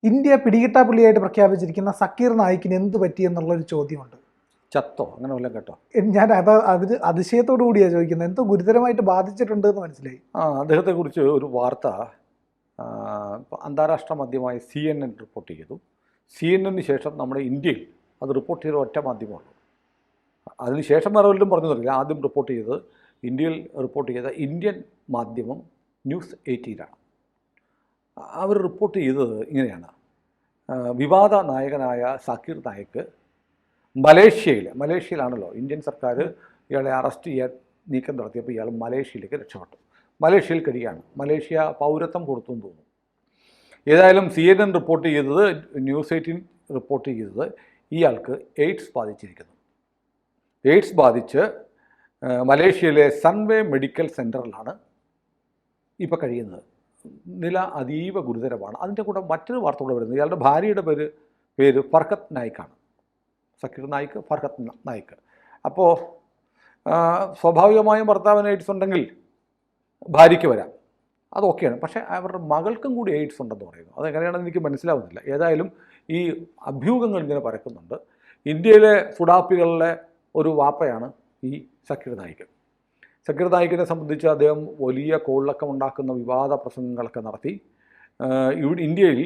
India പിടികിട്ടാപ്പുള്ളിയായിട്ട് പ്രഖ്യാപിച്ചിരിക്കുന്ന Zakir നായിക്കിന് എന്ത് പറ്റി എന്നുള്ളൊരു ചോദ്യമുണ്ട്. ചത്തോ അങ്ങനെ വല്ലതും കേട്ടോ? ഞാൻ അതിന് അതിശയത്തോടു കൂടിയാണ് ചോദിക്കുന്നത്. എന്തോ ഗുരുതരമായിട്ട് ബാധിച്ചിട്ടുണ്ട് എന്ന് മനസ്സിലായി. അദ്ദേഹത്തെക്കുറിച്ച് ഒരു വാർത്ത അന്താരാഷ്ട്ര മാധ്യമമായ CNN റിപ്പോർട്ട് ചെയ്തു. CNN ശേഷം നമ്മുടെ ഇന്ത്യയിൽ അത് റിപ്പോർട്ട് ചെയ്ത ഒറ്റ മാധ്യമമുള്ളൂ. അതിനുശേഷം വേറെ വല്ലതും പറഞ്ഞു തരില്ല. ആദ്യം റിപ്പോർട്ട് ചെയ്തത് ഇന്ത്യയിൽ റിപ്പോർട്ട് ചെയ്ത ഇന്ത്യൻ മാധ്യമം News 18 അവർ റിപ്പോർട്ട് ചെയ്തത് ഇങ്ങനെയാണ്. വിവാദ നായകനായ സക്കീർ നായിക്ക് മലേഷ്യയിലാണല്ലോ ഇന്ത്യൻ സർക്കാർ ഇയാളെ അറസ്റ്റ് ചെയ്യാൻ നീക്കം നടത്തിയപ്പോൾ ഇയാൾ മലേഷ്യയിലേക്ക് രക്ഷപ്പെട്ടു. മലേഷ്യയിൽ കഴിയാണ്. മലേഷ്യ പൗരത്വം കൊടുത്തു എന്ന് തോന്നുന്നു. ഏതായാലും CNN റിപ്പോർട്ട് ചെയ്തത്, News 18 റിപ്പോർട്ട് ചെയ്തത് ഇയാൾക്ക് എയ്ഡ്സ് ബാധിച്ചിരിക്കുന്നു. എയ്ഡ്സ് ബാധിച്ച് മലേഷ്യയിലെ സൺവേ മെഡിക്കൽ സെൻറ്ററിലാണ് ഇപ്പോൾ കഴിയുന്നത്. നില അതീവ ഗുരുതരമാണ്. അതിൻ്റെ കൂടെ മറ്റൊരു വാർത്ത കൂടെ വരുന്നത്, ഇയാളുടെ ഭാര്യയുടെ പേര് ഫർഹത്ത് നായിക്കാണ്. സക്കീർ നായിക്ക്, ഫർഹത്ത് നായിക്ക്. അപ്പോൾ സ്വാഭാവികമായും ഭർത്താവിന് എയ്ഡ്സ് ഉണ്ടെങ്കിൽ ഭാര്യയ്ക്ക് വരാം, അതൊക്കെയാണ്. പക്ഷേ അവരുടെ മകൾക്കും കൂടി എയ്ഡ്സ് ഉണ്ടെന്ന് പറയുന്നു. അതെങ്ങനെയാണെന്ന് എനിക്ക് മനസ്സിലാവുന്നില്ല. ഏതായാലും ഈ അഭ്യൂഹങ്ങൾ ഇങ്ങനെ പരക്കുന്നുണ്ട്. ഇന്ത്യയിലെ സുഡാപ്പികളിലെ ഒരു വാപ്പയാണ് ഈ സക്കീർ നായിക്ക്. സക്കീർ നായിക്കിനെ സംബന്ധിച്ച് അദ്ദേഹം വലിയ കോളിളക്കം ഉണ്ടാക്കുന്ന വിവാദ പ്രസംഗങ്ങളൊക്കെ നടത്തി. ഇന്ത്യയിൽ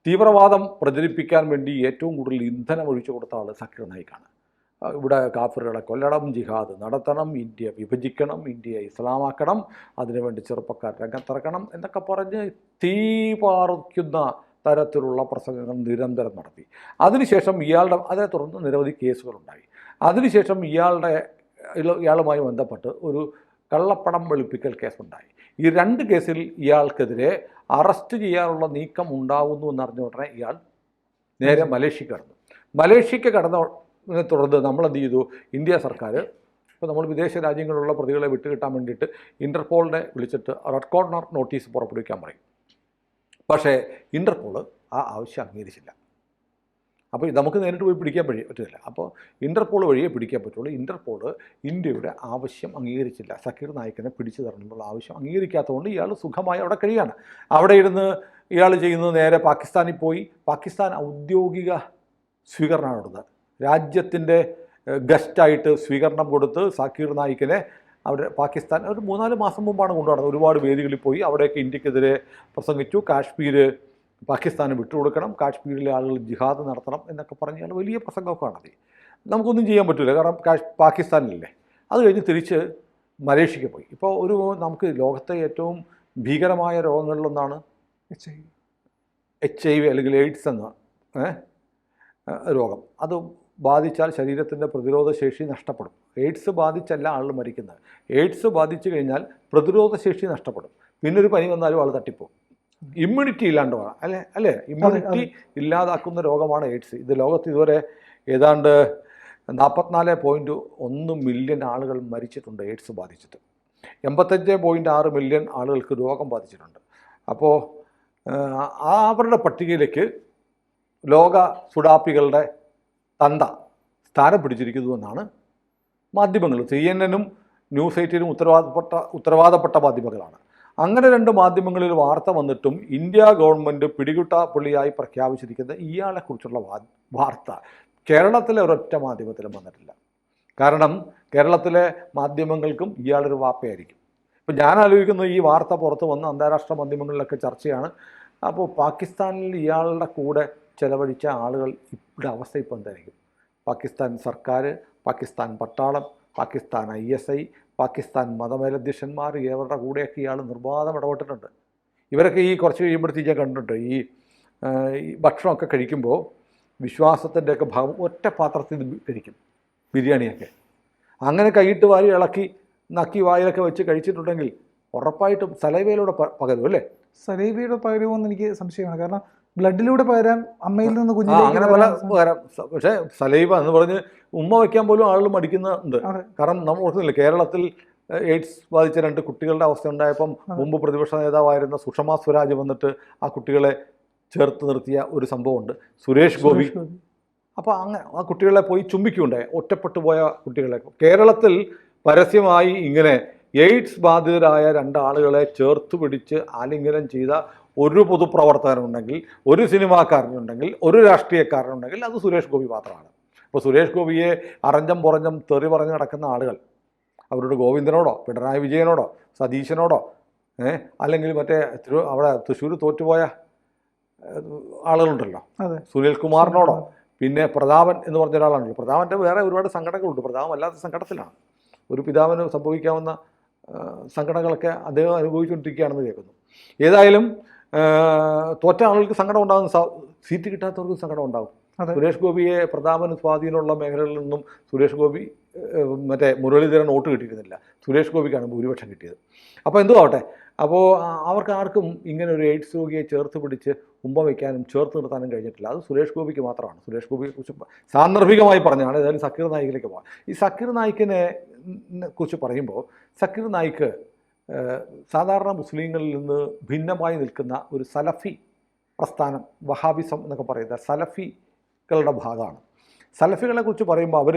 തീവ്രവാദം പ്രചരിപ്പിക്കാൻ വേണ്ടി ഏറ്റവും കൂടുതൽ ഇന്ധനം ഒഴിച്ചു കൊടുത്ത ആൾ സക്കീർ നായിക്കാണ്. ഇവിടെ കാഫിറുകളെ കൊല്ലണം, ജിഹാദ് നടത്തണം, ഇന്ത്യ വിഭജിക്കണം, ഇന്ത്യയെ ഇസ്ലാമാക്കണം, അതിനുവേണ്ടി ചെറുപ്പക്കാർ രംഗത്തിറക്കണം എന്നൊക്കെ പറഞ്ഞ് തീ പാറിക്കുന്ന തരത്തിലുള്ള പ്രസംഗങ്ങൾ നിരന്തരം നടത്തി. അതിനുശേഷം അതേ തുടർന്ന് നിരവധി കേസുകളുണ്ടായി. അതിനുശേഷം ഇയാളുമായി ബന്ധപ്പെട്ട് ഒരു കള്ളപ്പണം വെളുപ്പിക്കൽ കേസുണ്ടായി. ഈ 2 കേസിൽ ഇയാൾക്കെതിരെ അറസ്റ്റ് ചെയ്യാനുള്ള നീക്കം ഉണ്ടാകുന്നു എന്നറിഞ്ഞ ഉടനെ ഇയാൾ നേരെ മലേഷ്യക്ക് കടന്നതിനെ തുടർന്ന് നമ്മളെന്ത് ചെയ്തു? ഇന്ത്യ സർക്കാർ ഇപ്പോൾ നമ്മൾ വിദേശ രാജ്യങ്ങളിലുള്ള പ്രതികളെ വിട്ടുകിട്ടാൻ വേണ്ടിയിട്ട് ഇൻ്റർപോളിനെ വിളിച്ചിട്ട് റെഡ് കോർണർ നോട്ടീസ് പുറപ്പെടുവിക്കാൻ പറയും. പക്ഷേ ഇൻ്റർപോൾ ആ ആവശ്യം അംഗീകരിച്ചില്ല. അപ്പോൾ നമുക്ക് നേരിട്ട് പോയി പിടിക്കാൻ പറ്റില്ല. അപ്പോൾ ഇൻ്റർപോൾ വഴിയേ പിടിക്കാൻ പറ്റുള്ളൂ. ഇൻ്റർപോൾ ഇന്ത്യയുടെ ആവശ്യം അംഗീകരിച്ചില്ല. സക്കീർ നായിക്കിനെ പിടിച്ചു തരണമെന്നുള്ള ആവശ്യം അംഗീകരിക്കാത്തതുകൊണ്ട് ഇയാൾ സുഖമായി അവിടെ കഴിയാണ്. അവിടെ ഇരുന്ന് ഇയാൾ ചെയ്യുന്നത് നേരെ പാകിസ്ഥാനിൽ പോയി. പാകിസ്ഥാൻ ഔദ്യോഗിക സ്വീകരണമാണ് കൊടുത്തത്. രാജ്യത്തിൻ്റെ ഗസ്റ്റായിട്ട് സ്വീകരണം കൊടുത്ത് സക്കീർ നായിക്കിനെ അവിടെ പാകിസ്ഥാൻ ഒരു 3-4 മാസം മുമ്പാണ് കൊണ്ടുനടന്നത്. ഒരുപാട് വേദികളിൽ പോയി. അവിടെയൊക്കെ ഇന്ത്യക്കെതിരെ പ്രസംഗിച്ചു. കാശ്മീർ പാകിസ്ഥാന് വിട്ടുകൊടുക്കണം, കാശ്മീരിലെ ആളുകൾ ജിഹാദ് നടത്തണം എന്നൊക്കെ പറഞ്ഞാൽ വലിയ പ്രസംഗമൊക്കെ നടത്തി. നമുക്കൊന്നും ചെയ്യാൻ പറ്റില്ല, കാരണം പാകിസ്ഥാനിലല്ലേ. അത് കഴിഞ്ഞ് തിരിച്ച് മലേഷ്യക്ക് പോയി. ഇപ്പോൾ നമുക്ക് ലോകത്തെ ഏറ്റവും ഭീകരമായ രോഗങ്ങളിലൊന്നാണ് HIV അല്ലെങ്കിൽ എയ്ഡ്സ് എന്ന രോഗം. അത് ബാധിച്ചാൽ ശരീരത്തിൻ്റെ പ്രതിരോധ ശേഷി നഷ്ടപ്പെടും. എയ്ഡ്സ് ബാധിച്ചല്ല ആൾ മരിക്കുന്നത്. എയ്ഡ്സ് ബാധിച്ചു കഴിഞ്ഞാൽ പ്രതിരോധ ശേഷി നഷ്ടപ്പെടും. പിന്നൊരു പനി വന്നാലും ആൾ തട്ടിപ്പോകും. ഇമ്മ്യൂണിറ്റി ഇല്ലാണ്ട് വേണം അല്ലേ ഇമ്മ്യൂണിറ്റി ഇല്ലാതാക്കുന്ന രോഗമാണ് എയ്ഡ്സ്. ഇത് ലോകത്ത് ഇതുവരെ ഏതാണ്ട് 44.1 മില്യൺ ആളുകൾ മരിച്ചിട്ടുണ്ട് എയ്ഡ്സ് ബാധിച്ചിട്ട്. 85.6 മില്യൺ ആളുകൾക്ക് രോഗം ബാധിച്ചിട്ടുണ്ട്. അപ്പോൾ അവരുടെ പട്ടികയിലേക്ക് ലോക സുഡാപ്പികളുടെ തന്ത സ്ഥാനം പിടിച്ചിരിക്കുന്നു എന്നാണ് മാധ്യമങ്ങൾ. CNN-ഉം News 18-ഉം ഉത്തരവാദപ്പെട്ട മാധ്യമങ്ങളാണ്. അങ്ങനെ 2 മാധ്യമങ്ങളിൽ വാർത്ത വന്നിട്ടും ഇന്ത്യ ഗവൺമെൻറ് പിടികിട്ടാപ്പുള്ളിയായി പ്രഖ്യാപിച്ചിരിക്കുന്ന ഇയാളെക്കുറിച്ചുള്ള വാർത്ത കേരളത്തിലെ ഒരൊറ്റ മാധ്യമത്തിലും വന്നിട്ടില്ല. കാരണം കേരളത്തിലെ മാധ്യമങ്ങൾക്കും ഇയാളൊരു വാപ്പയായിരിക്കും. ഇപ്പോൾ ഞാൻ ആലോചിക്കുന്നത്, ഈ വാർത്ത പുറത്ത് വന്ന അന്താരാഷ്ട്ര മാധ്യമങ്ങളിലൊക്കെ ചർച്ചയാണ്. അപ്പോൾ പാകിസ്ഥാനിൽ ഇയാളുടെ കൂടെ ചെലവഴിച്ച ആളുകൾ ഇവിടെ അവസ്ഥ ഇപ്പോൾ എന്തായിരിക്കും? പാകിസ്ഥാൻ സർക്കാർ, പാകിസ്ഥാൻ പട്ടാളം, പാകിസ്ഥാൻ ISI, പാകിസ്ഥാൻ മതമേലധ്യക്ഷന്മാർ, ഇവരുടെ കൂടെയൊക്കെ ഇയാൾ നിർബാധം ഇടപെട്ടിട്ടുണ്ട്. ഇവരൊക്കെ ഈ കുറച്ച് കഴിയുമ്പോഴത്തേക്ക് ഞാൻ കണ്ടിട്ടുണ്ട്, ഈ ഭക്ഷണമൊക്കെ കഴിക്കുമ്പോൾ വിശ്വാസത്തിൻ്റെയൊക്കെ ഭാഗം ഒറ്റ പാത്രത്തിൽ കഴിക്കും, ബിരിയാണിയൊക്കെ. അങ്ങനെ കൈയിട്ട് വാരി ഇളക്കി നക്കി വായിലൊക്കെ വെച്ച് കഴിച്ചിട്ടുണ്ടെങ്കിൽ ഉറപ്പായിട്ടും സലൈവയിലൂടെ പകരും അല്ലേ? സലൈവയുടെ പകരുമോയെന്ന് എനിക്ക് സംശയമാണ്. കാരണം ബ്ലഡിലൂടെ പകരാൻ അമ്മയിൽ നിന്ന് അങ്ങനെ പല പകരം. പക്ഷേ സലൈവ എന്ന് പറഞ്ഞ് ഉമ്മ വയ്ക്കാൻ പോലും ആളുകൾ മടിക്കുന്നുണ്ട്. കാരണം നമ്മൾ ഓർക്കുന്നില്ല, കേരളത്തിൽ എയ്ഡ്സ് ബാധിച്ച 2 കുട്ടികളുടെ അവസ്ഥ ഉണ്ടായപ്പം മുമ്പ് പ്രതിപക്ഷ നേതാവായിരുന്ന സുഷമ സ്വരാജ് വന്നിട്ട് ആ കുട്ടികളെ ചേർത്ത് നിർത്തിയ ഒരു സംഭവമുണ്ട്, സുരേഷ് ഗോപി. അപ്പോൾ അങ്ങനെ ആ കുട്ടികളെ പോയി ചുംബിക്കുകയുണ്ടായി, ഒറ്റപ്പെട്ടു പോയ കുട്ടികളെ. കേരളത്തിൽ പരസ്യമായി ഇങ്ങനെ എയ്ഡ്സ് ബാധിതരായ 2 ആളുകളെ ചേർത്ത് പിടിച്ച് ആലിംഗനം ചെയ്ത ഒരു പൊതുപ്രവർത്തകനുണ്ടെങ്കിൽ, ഒരു സിനിമാക്കാരനുണ്ടെങ്കിൽ, ഒരു രാഷ്ട്രീയക്കാരനുണ്ടെങ്കിൽ അത് സുരേഷ് ഗോപി മാത്രമാണ്. ഇപ്പോൾ സുരേഷ് ഗോപിയെ അറഞ്ചം പുറഞ്ഞം തെറി പറഞ്ഞ് നടക്കുന്ന ആളുകൾ അവരോട് ഗോവിന്ദനോടോ പിണറായി വിജയനോടോ സതീശനോടോ അല്ലെങ്കിൽ മറ്റേ അവിടെ തൃശ്ശൂർ തോറ്റുപോയ ആളുകളുണ്ടല്ലോ, സുനിൽ കുമാറിനോടോ, പിന്നെ പ്രതാപൻ എന്ന് പറഞ്ഞ ഒരാളാണല്ലോ. പ്രതാപൻ്റെ വേറെ ഒരുപാട് സങ്കടങ്ങളുണ്ട്. പ്രതാപൻ വല്ലാത്ത സങ്കടത്തിലാണ്. ഒരു പിതാവിന് സംഭവിക്കാവുന്ന സങ്കടങ്ങളൊക്കെ അദ്ദേഹം അനുഭവിച്ചുകൊണ്ടിരിക്കുകയാണെന്ന് കേൾക്കുന്നു. ഏതായാലും തോറ്റ ആളുകൾക്ക് സങ്കടം ഉണ്ടാകുന്ന, സീറ്റ് കിട്ടാത്തവർക്ക് സങ്കടം ഉണ്ടാകും. സുരേഷ് ഗോപിയെ പ്രതാപന് സ്വാധീനമുള്ള മേഖലകളിൽ നിന്നും സുരേഷ് ഗോപി മറ്റേ മുരളീധരൻ വോട്ട് കിട്ടിയിരുന്നില്ല. സുരേഷ് ഗോപിക്കാണ് ഭൂരിപക്ഷം കിട്ടിയത്. അപ്പോൾ എന്തോ ആവട്ടെ, അപ്പോൾ അവർക്ക് ആർക്കും ഇങ്ങനെ ഒരു എയ്ഡ്സ് രോഗിയെ ചേർത്ത് പിടിച്ച് ഉമ്പ വയ്ക്കാനും ചേർത്ത് നിർത്താനും കഴിഞ്ഞിട്ടില്ല. അത് സുരേഷ് ഗോപിക്ക് മാത്രമാണ്. സുരേഷ് ഗോപിയെക്കുറിച്ച് സാന്ദർഭികമായി പറഞ്ഞാണ്. ഏതായാലും സക്കീർ നായിക്കിലേക്ക് പോകാം. ഈ സക്കീർ നായിക്കിനെ കുറിച്ച് പറയുമ്പോൾ, സക്കീർ നായിക്ക് സാധാരണ മുസ്ലിങ്ങളിൽ നിന്ന് ഭിന്നമായി നിൽക്കുന്ന ഒരു സലഫി പ്രസ്ഥാനം, വഹാബിസം എന്നൊക്കെ പറയുന്ന സലഫികളുടെ ഭാഗമാണ്. സലഫികളെ കുറിച്ച് പറയുമ്പോൾ അവർ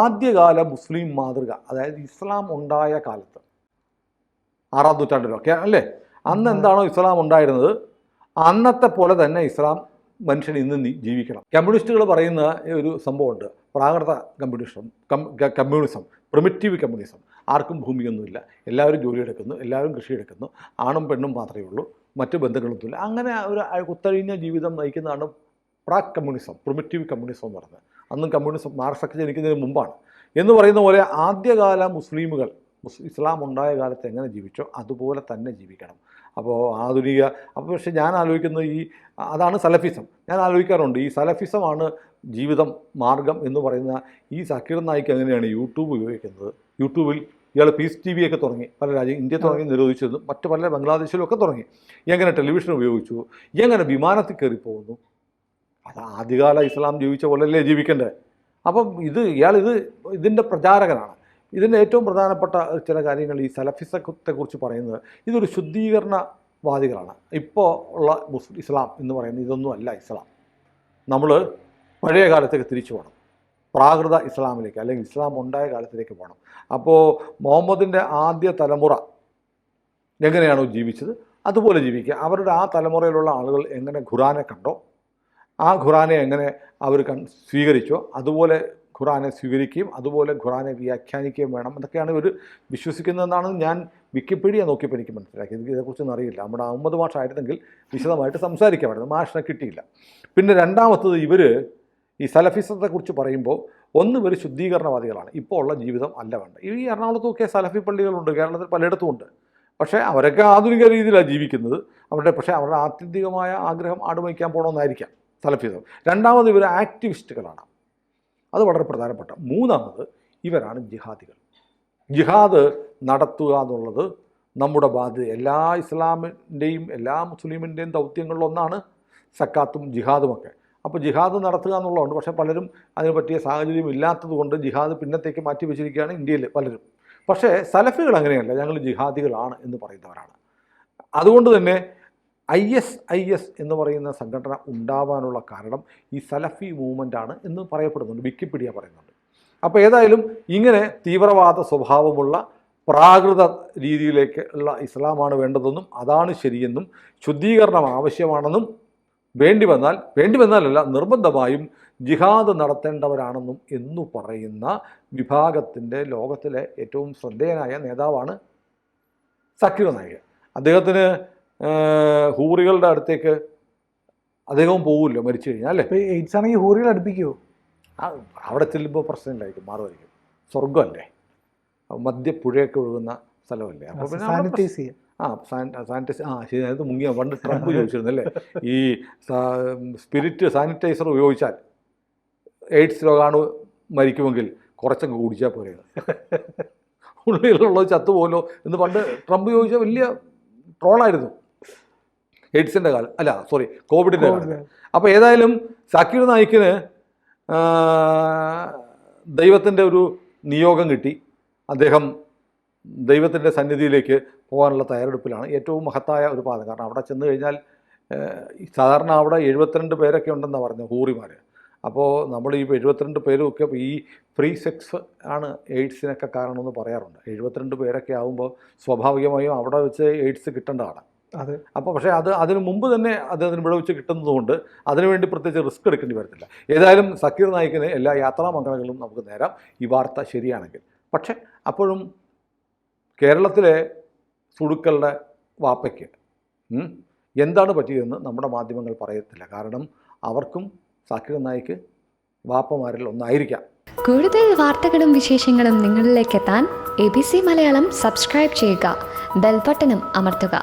ആദ്യകാല മുസ്ലിം മാതൃക, അതായത് ഇസ്ലാം ഉണ്ടായ കാലത്ത് 6-ാം നൂറ്റാണ്ടിലൊക്കെ അല്ലേ, അന്ന് എന്താണോ ഇസ്ലാം ഉണ്ടായിരുന്നത് അന്നത്തെ പോലെ തന്നെ ഇസ്ലാം മനുഷ്യൻ ഇന്ന് ജീവിക്കണം. കമ്മ്യൂണിസ്റ്റുകൾ പറയുന്ന ഒരു സംഭവമുണ്ട്, പ്രാകൃത കമ്മ്യൂണിസം, പ്രിമിറ്റീവ് കമ്മ്യൂണിസം. ആർക്കും ഭൂമിയൊന്നുമില്ല, എല്ലാവരും ജോലിയെടുക്കുന്നു, എല്ലാവരും കൃഷിയെടുക്കുന്നു, ആണും പെണ്ണും മാത്രമേ ഉള്ളൂ, മറ്റു ബന്ധങ്ങളൊന്നുമില്ല. അങ്ങനെ ഒരു കുത്തഴിഞ്ഞ ജീവിതം നയിക്കുന്നതാണ് പ്രാക് കമ്മ്യൂണിസം, പ്രിമിറ്റീവ് കമ്മ്യൂണിസം എന്ന് പറയുന്നത്. അന്നും കമ്മ്യൂണിസം മാർക്സൊക്കെ ജനിക്കുന്നതിന് മുമ്പാണ്. എന്ന് പറയുന്ന പോലെ ആദ്യകാല മുസ്ലിമുകൾ ഇസ്ലാം ഉണ്ടായ കാലത്ത് എങ്ങനെ ജീവിച്ചോ അതുപോലെ തന്നെ ജീവിക്കണം. അപ്പോൾ ആധുനിക പക്ഷേ ഞാൻ ആലോചിക്കുന്നത് അതാണ് സലഫിസം. ഞാൻ ആലോചിക്കാറുണ്ട്, ഈ സലഫിസമാണ് ജീവിതം മാർഗം എന്ന് പറയുന്ന ഈ സക്കീർ നായിക്ക് എങ്ങനെയാണ് യൂട്യൂബ് ഉപയോഗിക്കുന്നത്? യൂട്യൂബിൽ ഇയാൾ പീസ് TV ഒക്കെ തുടങ്ങി, പല രാജ്യം, ഇന്ത്യ തുടങ്ങി നിരോധിച്ചിരുന്നു, മറ്റു പല ബംഗ്ലാദേശിലും ഒക്കെ തുടങ്ങി. എങ്ങനെ ടെലിവിഷൻ ഉപയോഗിച്ചു, എങ്ങനെ വിമാനത്തിൽ കയറി പോകുന്നു? അത് ആദ്യകാല ഇസ്ലാം ജീവിച്ച പോലെയല്ലേ ജീവിക്കേണ്ടത്? അപ്പം ഇതിൻ്റെ പ്രചാരകനാണ്. ഇതിൻ്റെ ഏറ്റവും പ്രധാനപ്പെട്ട ചില കാര്യങ്ങൾ ഈ സലഫിസത്തെക്കുറിച്ച് പറയുന്നത്, ഇതൊരു ശുദ്ധീകരണവാദികളാണ്. ഇപ്പോൾ ഉള്ള ഇസ്ലാം എന്ന് പറയുന്നത് ഇതൊന്നും അല്ല ഇസ്ലാം. നമ്മൾ പഴയ കാലത്തേക്ക് തിരിച്ചു പോകണം, പ്രാകൃത ഇസ്ലാമിലേക്ക്, അല്ലെങ്കിൽ ഇസ്ലാം ഉണ്ടായ കാലത്തിലേക്ക് പോകണം. അപ്പോൾ മുഹമ്മദിൻ്റെ ആദ്യ തലമുറ എങ്ങനെയാണോ ജീവിച്ചത് അതുപോലെ ജീവിക്കുക. അവരുടെ ആ തലമുറയിലുള്ള ആളുകൾ എങ്ങനെ ഖുറാനെ കണ്ടോ, ആ ഖുറാനെ എങ്ങനെ അവർ സ്വീകരിച്ചോ അതുപോലെ ഖുറാനെ സ്വീകരിക്കുകയും അതുപോലെ ഖുറാനെ വ്യാഖ്യാനിക്കുകയും വേണം. എന്നൊക്കെയാണ് ഇവർ വിശ്വസിക്കുന്നതെന്നാണ് ഞാൻ വിക്കിപീഡിയ നോക്കിയപ്പോൾ എനിക്ക് മനസ്സിലാക്കി. എനിക്ക് ഇതേക്കുറിച്ചൊന്നും അറിയില്ല. നമ്മുടെ അഹമ്മദ് മാഷ് ആയിരുന്നെങ്കിൽ വിശദമായിട്ട് സംസാരിക്കാമായിരുന്നു. മാഷിനെ കിട്ടിയില്ല. പിന്നെ രണ്ടാമത്തത്, ഇവർ ഈ സലഫിസത്തെക്കുറിച്ച് പറയുമ്പോൾ ഇവർ ശുദ്ധീകരണവാദികളാണ്. ഇപ്പോൾ ഉള്ള ജീവിതം അല്ല വേണ്ട. ഈ എറണാകുളത്തൊക്കെ സലഫി പള്ളികളുണ്ട്, കേരളത്തിൽ പലയിടത്തും ഉണ്ട്. പക്ഷേ അവരൊക്കെ ആധുനിക രീതിയിലാണ് ജീവിക്കുന്നത്. പക്ഷേ അവരുടെ ആത്യന്തികമായ ആഗ്രഹം ആടുമയ്ക്കാൻ പോകണമെന്നായിരിക്കാം സലഫിസം. രണ്ടാമത്, ഇവർ ആക്ടിവിസ്റ്റുകളാണ്. അത് വളരെ പ്രധാനപ്പെട്ട. മൂന്നാമത്, ഇവരാണ് ജിഹാദികൾ. ജിഹാദ് നടത്തുക എന്നുള്ളത് നമ്മുടെ ബാധ്യത. എല്ലാ ഇസ്ലാമിൻ്റെയും എല്ലാ മുസ്ലിമിൻ്റെയും ദൗത്യങ്ങളിലൊന്നാണ് സക്കാത്തും ജിഹാദുമൊക്കെ. അപ്പോൾ ജിഹാദ് നടത്തുക എന്നുള്ളതുകൊണ്ട്, പക്ഷേ പലരും അതിന് പറ്റിയ സാഹചര്യം ഇല്ലാത്തത് കൊണ്ട് ജിഹാദ് പിന്നത്തേക്ക് മാറ്റി വെച്ചിരിക്കുകയാണ് ഇന്ത്യയിൽ പലരും. പക്ഷേ സലഫികൾ അങ്ങനെയല്ല, ഞങ്ങൾ ജിഹാദികളാണ് എന്ന് പറയുന്നവരാണ്. അതുകൊണ്ട് തന്നെ IS എന്ന് പറയുന്ന സംഘടന ഉണ്ടാവാനുള്ള കാരണം ഈ സലഫി മൂവ്മെൻ്റാണ് എന്ന് പറയപ്പെടുന്നുണ്ട്, വിക്കിപീഡിയ പറയുന്നുണ്ട്. അപ്പോൾ ഏതായാലും ഇങ്ങനെ തീവ്രവാദ സ്വഭാവമുള്ള പ്രാകൃത രീതിയിലേക്ക് ഉള്ള ഇസ്ലാമാണ് വേണ്ടതെന്നും അതാണ് ശരിയെന്നും ശുദ്ധീകരണം ആവശ്യമാണെന്നും വേണ്ടി വന്നാലല്ല നിർബന്ധമായും ജിഹാദ് നടത്തേണ്ടവരാണെന്നും എന്നു പറയുന്ന വിഭാഗത്തിൻ്റെ ലോകത്തിലെ ഏറ്റവും ശ്രദ്ധേയനായ നേതാവാണ് സക്കീർ നായിക്. അദ്ദേഹത്തിന് ഹൂറികളുടെ അടുത്തേക്ക് അദ്ദേഹവും പോകില്ലോ മരിച്ചു കഴിഞ്ഞാൽ, അല്ലേ? എയ്ഡ്സ് ആണെങ്കിൽ ഹൂറികൾ അടുപ്പിക്കുമോ? അവിടെ ചെല്ലുമ്പോൾ പ്രശ്നമില്ലായിരിക്കും, മാറുമായിരിക്കും. സ്വർഗമല്ലേ, മദ്യപ്പുഴയൊക്കെ ഒഴുകുന്ന സ്ഥലമല്ലേ. അപ്പോൾ പിന്നെ സാനിറ്റൈസ് ചെയ്യാം. ശരി. അത് മുങ്ങിയ പണ്ട് ട്രംപ് ചോദിച്ചിരുന്നല്ലേ, ഈ സ്പിരിറ്റ് സാനിറ്റൈസർ ഉപയോഗിച്ചാൽ എയ്ഡ്സ് രോഗാണു മരിക്കുമെങ്കിൽ കുറച്ചങ്ങ് കുടിച്ചാൽ പോലെയാണ്, ഉള്ളിലുള്ളത് ചത്തുപോലോ എന്ന് പണ്ട് ട്രംപ് ചോദിച്ചാൽ വലിയ ട്രോളായിരുന്നു. എയ്ഡ്സിൻ്റെ കാലം അല്ല, സോറി, കോവിഡിൻ്റെ കാലം. അപ്പോൾ ഏതായാലും സക്കീർ നായിക്കിന് ദൈവത്തിൻ്റെ ഒരു നിയോഗം കിട്ടി. അദ്ദേഹം ദൈവത്തിൻ്റെ സന്നിധിയിലേക്ക് പോകാനുള്ള തയ്യാറെടുപ്പിലാണ്. ഏറ്റവും മഹത്തായ ഒരു പാത. കാരണം അവിടെ ചെന്ന് കഴിഞ്ഞാൽ സാധാരണ അവിടെ 72 പേരൊക്കെ ഉണ്ടെന്നാണ് പറഞ്ഞത്, ഹൂറിമാർ. അപ്പോൾ നമ്മൾ ഈ 72 പേരുമൊക്കെ ഈ ഫ്രീ സെക്സ് ആണ് എയ്ഡ്സിനൊക്കെ കാരണമെന്ന് പറയാറുണ്ട്. 72 പേരൊക്കെ ആകുമ്പോൾ സ്വാഭാവികമായും അവിടെ വെച്ച് എയ്ഡ്സ് കിട്ടേണ്ടതാണ്. അതെ. അപ്പോൾ പക്ഷേ അതിന് മുമ്പ് തന്നെ അതിന് വിളവിച്ച് കിട്ടുന്നതുകൊണ്ട് അതിനുവേണ്ടി പ്രത്യേകിച്ച് റിസ്ക് എടുക്കേണ്ടി വരത്തില്ല. ഏതായാലും സക്കീർ നായിക്കിന് എല്ലാ യാത്രാമംഗളങ്ങളും നമുക്ക് നേരാം, ഈ വാർത്ത ശരിയാണെങ്കിൽ. പക്ഷേ അപ്പോഴും കേരളത്തിലെ സുടുക്കളുടെ വാപ്പയ്ക്ക് എന്താണ് പറ്റിയതെന്ന് നമ്മുടെ മാധ്യമങ്ങൾ പറയത്തില്ല. കാരണം അവർക്കും സക്കീർ നായിക്ക് വാപ്പമാരിൽ ഒന്നായിരിക്കാം. കൂടുതൽ വാർത്തകളും വിശേഷങ്ങളും നിങ്ങളിലേക്ക് എത്താൻ ABC മലയാളം സബ്സ്ക്രൈബ് ചെയ്യുക, ബെൽ ബട്ടണും അമർത്തുക.